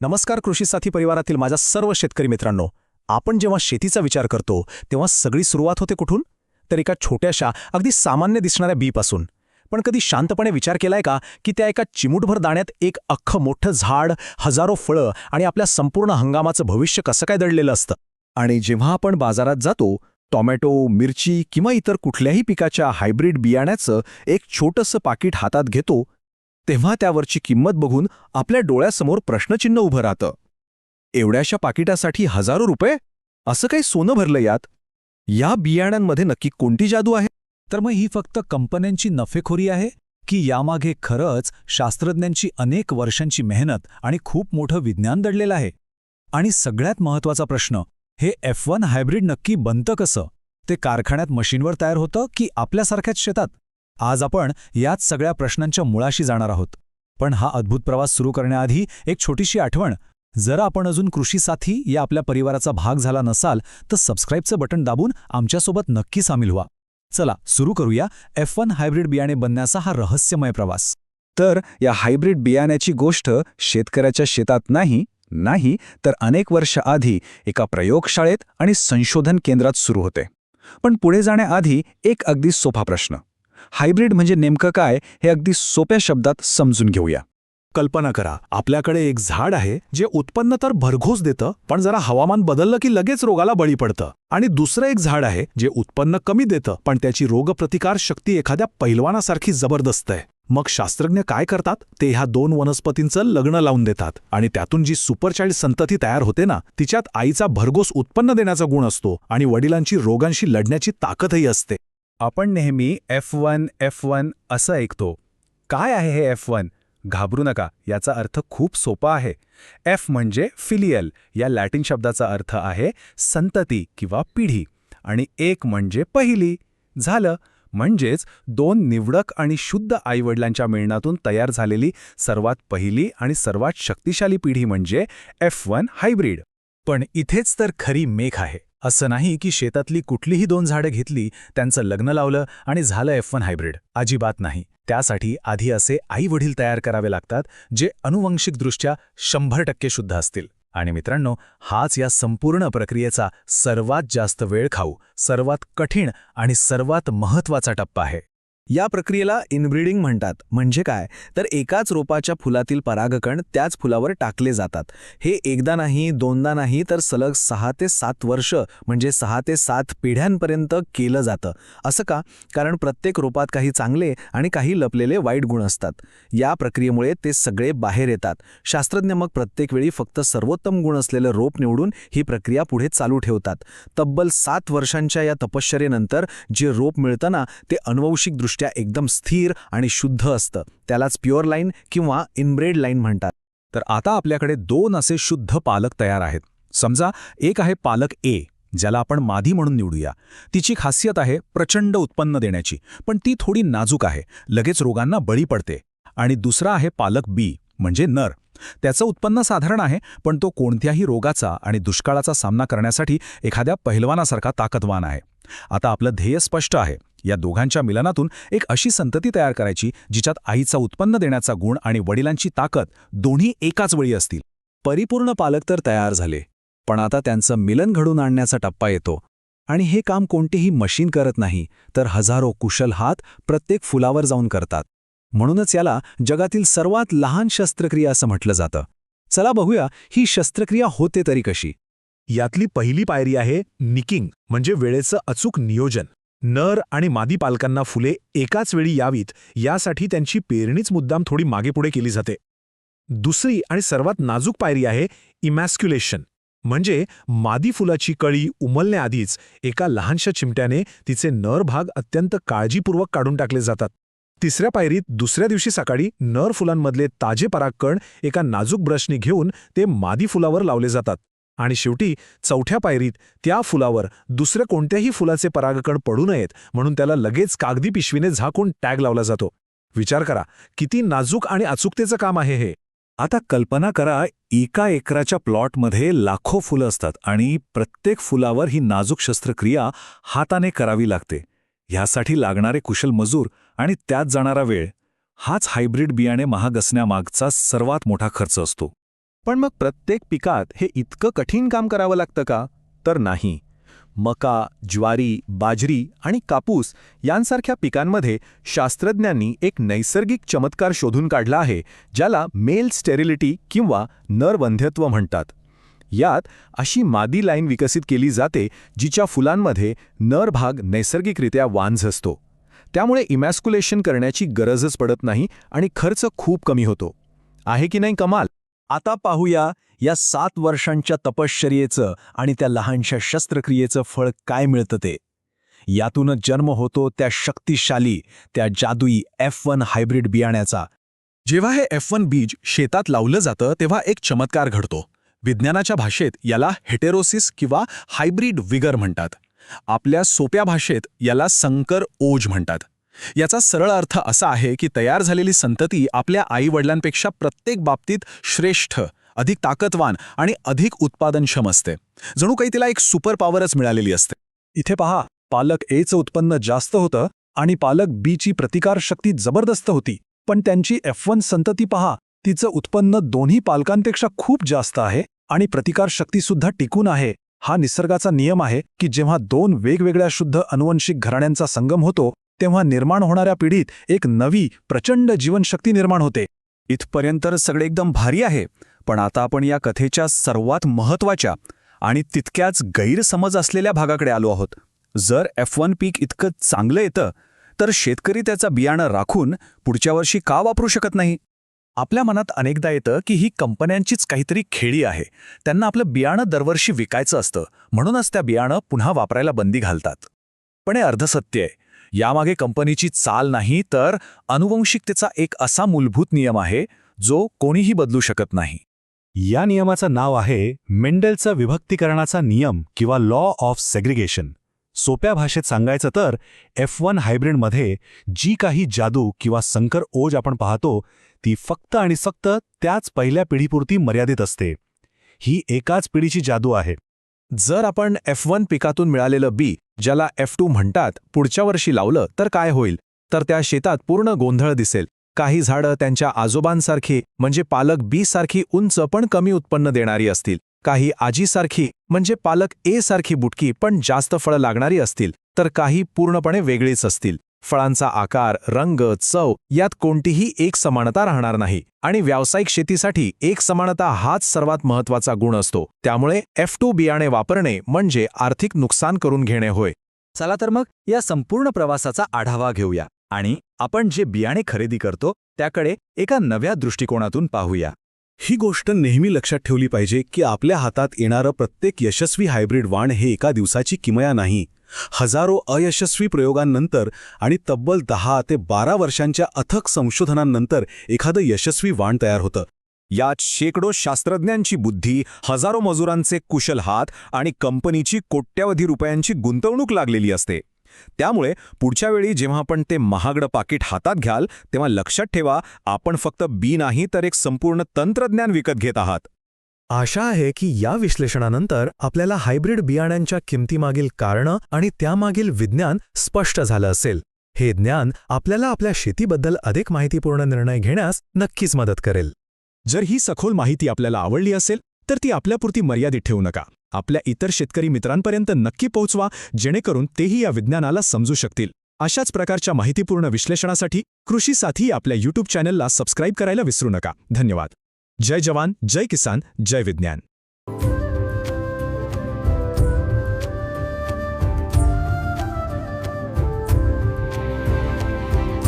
नमस्कार कृषी साथी परिवारातील माझ्या सर्व शेतकरी मित्रांनो. आपण जेव्हा शेतीचा विचार करतो तेव्हा सगळी सुरुवात होते कुठून? तर एका छोट्याशा अगदी सामान्य दिसणाऱ्या बीपासून. पण कधी शांतपणे विचार केलाय का की त्या एका चिमूटभर दाण्यात एक अख्खं मोठं झाड, हजारो फळं आणि आपल्या संपूर्ण हंगामाचं भविष्य कसं काय दडलेलं असतं? आणि जेव्हा आपण बाजारात जातो, टोमॅटो, मिरची किंवा इतर कुठल्याही पिकाच्या हायब्रिड बियाण्याचं एक छोटंसं पाकीट हातात घेतो, तेव्हा त्यावरची किंमत बघून आपल्या डोळ्यासमोर प्रश्नचिन्ह उभं राहतं. एवढ्याशा पाकिटासाठी हजारो रुपये? असं काही सोनं भरलं यात? या बियाण्यांमध्ये नक्की कोणती जादू आहे? तर मग ही फक्त कंपन्यांची नफेखोरी आहे की यामागे खरंच शास्त्रज्ञांची अनेक वर्षांची मेहनत आणि खूप मोठं विज्ञान दडलेलं आहे? आणि सगळ्यात महत्त्वाचा प्रश्न, हे F1 हायब्रिड नक्की बनतं कसं? ते कारखान्यात मशीनवर तयार होतं की आपल्यासारख्याच शेतात? आज आपण याच सगळ्या प्रश्नांच्या मुळाशी जाणार आहोत. पण हा अद्भुत प्रवास सुरू करण्याआधी एक छोटीशी आठवण. जर आपण अजून कृषी साथी या आपल्या परिवाराचा भाग झाला नसाल तर सबस्क्राईबचं बटन दाबून आमच्यासोबत नक्की सामील व्हा. चला सुरू करूया F1 हायब्रिड बियाणे बनण्याचा हा रहस्यमय प्रवास. तर या हायब्रिड बियाण्याची गोष्ट शेतकऱ्याच्या शेतात नाही तर अनेक वर्ष आधी एका प्रयोगशाळेत आणि संशोधन केंद्रात सुरू होते. पण पुढे जाण्याआधी एक अगदी सोपा प्रश्न. हायब्रिड म्हणजे नेमकं काय हे अगदी सोप्या शब्दात समजून घेऊया. कल्पना करा, आपल्याकडे एक झाड आहे जे उत्पन्न तर भरघोस देतं, पण जरा हवामान बदललं की लगेच रोगाला बळी पडतं. आणि दुसरं एक झाड आहे जे उत्पन्न कमी देतं, पण त्याची रोगप्रतिकार शक्ती एखाद्या पैलवानासारखी जबरदस्त आहे. मग शास्त्रज्ञ काय करतात? ते ह्या दोन वनस्पतींचं लग्न लावून देतात आणि त्यातून जी सुपरचाइल्ड संतती तयार होते ना, तिच्यात आईचा भरघोस उत्पन्न देण्याचा गुण असतो आणि वडिलांची रोगांशी लढण्याची ताकदही असते. आपण नेहमी F1 असं ऐकतो. काय आहे हे F1? घाबरू नका, याचा अर्थ खूप सोपा आहे. F म्हणजे फिलियल, या लॅटिन शब्दाचा अर्थ आहे संतती किंवा पिढी, आणि 1 म्हणजे पहिली. झालं. म्हणजेच 2 निवडक आणि शुद्ध आईवडिलांच्या मिळनातून तयार झालेली सर्वात पहिली आणि सर्वात शक्तिशाली पिढी म्हणजे F1 हायब्रिड. पण इथेच तर खरी मेख आहे. असं नाही की शेतातली कुठलीही 2 झाडं घेतली, त्यांचं लग्न लावलं आणि झालं F1 हायब्रिड. अजिबात नाही. त्यासाठी आधी असे आई-वडील तयार करावे लागतात जे अनुवंशिकदृष्ट्या 100% शुद्ध असतील. आणि मित्रांनो, हाच या संपूर्ण प्रक्रियेचा सर्वात जास्त वेळ खाऊ, सर्वात कठीण आणि सर्वात महत्त्वाचा टप्पा आहे. या प्रक्रियेला इनब्रीडिंग म्हणतात. म्हणजे काय? तर एकाच रोपाच्या फुलातील परागकण त्याच फुलावर टाकले जातात. हे एकदा नाही, दोनदा नाही, तर सलग 6 ते 7 वर्ष म्हणजे 6 ते 7 पिढ्यांपर्यंत केलं जातं. असं का? कारण प्रत्येक रोपात काही चांगले आणि काही लपलेले वाईट गुण असतात. या प्रक्रियेमुळे ते सगळे बाहेर येतात. शास्त्रज्ञ मग प्रत्येक वेळी फक्त सर्वोत्तम गुण असलेलं रोप निवडून ही प्रक्रिया पुढे चालू ठेवतात. तब्बल 7 वर्षांच्या या तपश्चर्येनंतर जे रोप मिळतं ना, ते अनुवंशिकदृष्ट्या एकदम स्थिर आणि शुद्ध असतं. त्यालाच प्युअर लाईन किंवा इनब्रेड लाईन म्हणतात. तर आता आपल्याकडे 2 असे शुद्ध पालक तयार आहेत. समजा एक आहे पालक A, ज्याला आपण मादी म्हणून निवडूया. तिची खासियत आहे प्रचंड उत्पन्न देण्याची, पण ती थोडी नाजूक आहे, लगेच रोगांना बळी पडते. आणि दुसरा आहे पालक B म्हणजे नर. त्याचं उत्पन्न साधारण आहे, पण तो कोणत्याही रोगाचा आणि दुष्काळाचा सामना करण्यासाठी एखाद्या पहिलवानासारखा ताकदवान आहे. आता आपलं ध्येय स्पष्ट आहे. या दोघांच्या मिलनातून एक अशी संतती तयार करायची जिच्यात आईचा उत्पन्न देण्याचा गुण आणि वडिलांची ताकद दोन्ही एकाच वेळी असतील. परिपूर्ण पालक तर तयार झाले, पण आता त्यांचं मिलन घडून आणण्याचा टप्पा येतो. आणि हे काम कोणतेही मशीन करत नाही, तर हजारो कुशल हात प्रत्येक फुलावर जाऊन करतात. म्हणूनच याला जगातील सर्वात लहान शस्त्रक्रिया असं म्हटलं जातं. चला बघूया ही शस्त्रक्रिया होते तरी कशी. यातली पहिली पायरी आहे निकिंग, म्हणजे वेळेचं अचूक नियोजन. नर आणि मादी पालकांना फुले एकाच वेळी यावीत यासाठी त्यांची पेरणीच मुद्दाम थोडी मागेपुढे केली जाते. दुसरी आणि सर्वात नाजूक पायरी आहे इमॅस्क्युलेशन, म्हणजे मादी फुलाची कळी उमलण्याआधीच एका लहानशा चिमट्याने तिचे नर भाग अत्यंत काळजीपूर्वक काढून टाकले जातात. तिसऱ्या पायरीत दुसऱ्या दिवशी सकाळी नर फुलांमधले ताजे परागकण एका नाजूक ब्रशनी घेऊन ते मादी फुलावर लावले जातात. आणि शेवटी चौथ्या पायरीत त्या फुलावर दुसऱ्या कोणत्याही फुलाचे परागकण पडू नयेत म्हणून त्याला लगेच कागदी पिशवीने झाकून टॅग लावला जातो. विचार करा, किती नाजूक आणि अचूकतेचं काम आहे हे. आता कल्पना करा, एका एकराच्या प्लॉटमध्ये लाखो फुलं असतात आणि प्रत्येक फुलावर ही नाजूक शस्त्रक्रिया हाताने करावी लागते. ह्यासाठी लागणारे कुशल मजूर आणि त्यात जाणारा वेळ, हाच हायब्रिड बियाणे महाग असण्यामागचा सर्वात मोठा खर्च असतो. पण मग प्रत्येक पिकात हे इतकं कठीण काम करावं लागतं का? तर नाही. मका, ज्वारी, बाजरी आणि कापूस यांसारख्या पिकांमध्ये शास्त्रज्ञांनी एक नैसर्गिक चमत्कार शोधून काढला आहे, ज्याला मेल स्टेरिलिटी किंवा नरवंध्यत्व म्हणतात. यात अशी मादी लाईन विकसित केली जाते जिच्या फुलांमध्ये नर भाग नैसर्गिकरित्या वांझ असतो. त्यामुळे इमॅस्क्युलेशन करण्याची गरजच पडत नाही आणि खर्च खूप कमी होतो. आहे की नाही कमाल? आता पाहूया या 7 वर्षांच्या तपश्चर्येचं आणि त्या लहानशा शस्त्रक्रियेचं फळ काय मिळतं ते. यातूनच जन्म होतो त्या शक्तिशाली, त्या जादुई F1 हायब्रिड बियाण्याचा. जेव्हा हे F1 बीज शेतात लावलं जातं तेव्हा एक चमत्कार घडतो. विज्ञानाच्या भाषेत याला हेटेरोसिस किंवा हायब्रिड विगर म्हणतात. आपल्या सोप्या भाषेत याला संकर ओज म्हणतात. याचा सरळ अर्थ असा आहे की तयार झालेली संतती आपल्या आईवडिलांपेक्षा प्रत्येक बाबतीत श्रेष्ठ, अधिक ताकदवान आणि अधिक उत्पादनक्षम असते. जणू काही तिला एक सुपर पॉवरच मिळालेली असते. इथे पहा, पालक Aचं उत्पन्न जास्त होतं आणि पालक Bची प्रतिकारशक्ती जबरदस्त होती. पण त्यांची F1 संतती पहा, तिचं उत्पन्न दोन्ही पालकांपेक्षा खूप जास्त आहे आणि प्रतिकारशक्तीसुद्धा टिकून आहे. हा निसर्गाचा नियम आहे की जेव्हा 2 वेगवेगळ्या शुद्ध अनुवंशिक घराण्यांचा संगम होतो तेव्हा निर्माण होणाऱ्या पिढीत एक नवी प्रचंड जीवनशक्ती निर्माण होते. इथपर्यंत सगळे एकदम भारी आहे. पण आता आपण या कथेच्या सर्वात महत्त्वाच्या आणि तितक्याच गैरसमज असलेल्या भागाकडे आलो आहोत. जर F1 पीक इतकं चांगलं येतं तर शेतकरी त्याचा बियाणं राखून पुढच्या वर्षी का वापरू शकत नाही? आपल्या मनात अनेकदा येतं की ही कंपन्यांचीच काहीतरी खेळी आहे. त्यांना आपलं बियाणं दरवर्षी विकायचं असतं, म्हणूनच त्या बियाणं पुन्हा वापरायला बंदी घालतात. पण हे अर्धसत्य आहे. यामागे कंपनीची चाल नाही तर अनुवंशिकतेचा एक असा मूलभूत नियम आहे जो कोणीही बदलू शकत नाही. या नियमाचं नाव आहे मेंडेलचा विभक्तीकरणाचा नियम किंवा लॉ ऑफ सेग्रिगेशन. सोप्या भाषेत सांगायचं तर F1 हायब्रिडमध्ये जी काही जादू किंवा संकर ओज आपण पाहतो ती फक्त आणि फक्त त्याच पहिल्या पिढीपुरती मर्यादित असते. ही एकाच पिढीची जादू आहे. जर आपण F1 पिकातून मिळालेलं बी, ज्याला F2 म्हणतात, पुढच्या वर्षी लावलं तर काय होईल? तर त्या शेतात पूर्ण गोंधळ दिसेल. काही झाडं त्यांच्या आजोबांसारखी म्हणजे पालक बी सारखी उंच पण कमी उत्पन्न देणारी असतील. काही आजीसारखी म्हणजे पालक ए सारखी बुटकी पण जास्त फळं लागणारी असतील. तर काही पूर्णपणे वेगळीच असतील. फळांचा आकार, रंग, चव यात कोणतीही एक समानता राहणार नाही. आणि व्यावसायिक शेतीसाठी एक समानता हाच सर्वात महत्त्वाचा गुण असतो. त्यामुळे F2 बियाणे वापरणे म्हणजे आर्थिक नुकसान करून घेणे होय. चला तर मग या संपूर्ण प्रवासाचा आढावा घेऊया आणि आपण जे बियाणे खरेदी करतो त्याकडे एका नव्या दृष्टिकोनातून पाहूया. ही गोष्ट नेहमी लक्षात ठेवली पाहिजे की आपल्या हातात येणारं प्रत्येक यशस्वी हायब्रिड वाण हे एका दिवसाची किमया नाही. हजारो अयशस्वी प्रयोगांनंतर आणि तब्बल 10 ते 12 वर्षांच्या अथक संशोधनांनंतर एखादं यशस्वी वाण तयार होतं. यात शेकडो शास्त्रज्ञांची बुद्धी, हजारो मजुरांचे कुशल हात आणि कंपनीची कोट्यवधी रुपयांची गुंतवणूक लागलेली असते. त्यामुळे पुढच्या वेळी जेव्हा आपण ते महागडं पाकिट हातात घ्याल तेव्हा लक्षात ठेवा, आपण फक्त बी नाही तर एक संपूर्ण तंत्रज्ञान विकत घेत आहात. आशा आहे की या विश्लेषणानंतर आपल्याला हायब्रिड बियाण्यांच्या किमतीमागील कारणं आणि त्यामागील विज्ञान स्पष्ट झालं असेल. हे ज्ञान आपल्याला आपल्या शेतीबद्दल अधिक माहितीपूर्ण निर्णय घेण्यास नक्कीच मदत करेल. जर ही सखोल माहिती आपल्याला आवडली असेल तर ती आपल्यापुरती मर्यादित ठेवू नका. आपल्या इतर शेतकरी मित्रांपर्यंत नक्की पोहोचवा, जेणेकरून तेही या विज्ञानाला समजू शकतील. अशाच प्रकारच्या माहितीपूर्ण विश्लेषणासाठी कृषी साथी आपल्या YouTube चॅनलला सबस्क्राईब करायला विसरू नका. धन्यवाद. जय जवान, जय किसान, जय विज्ञान.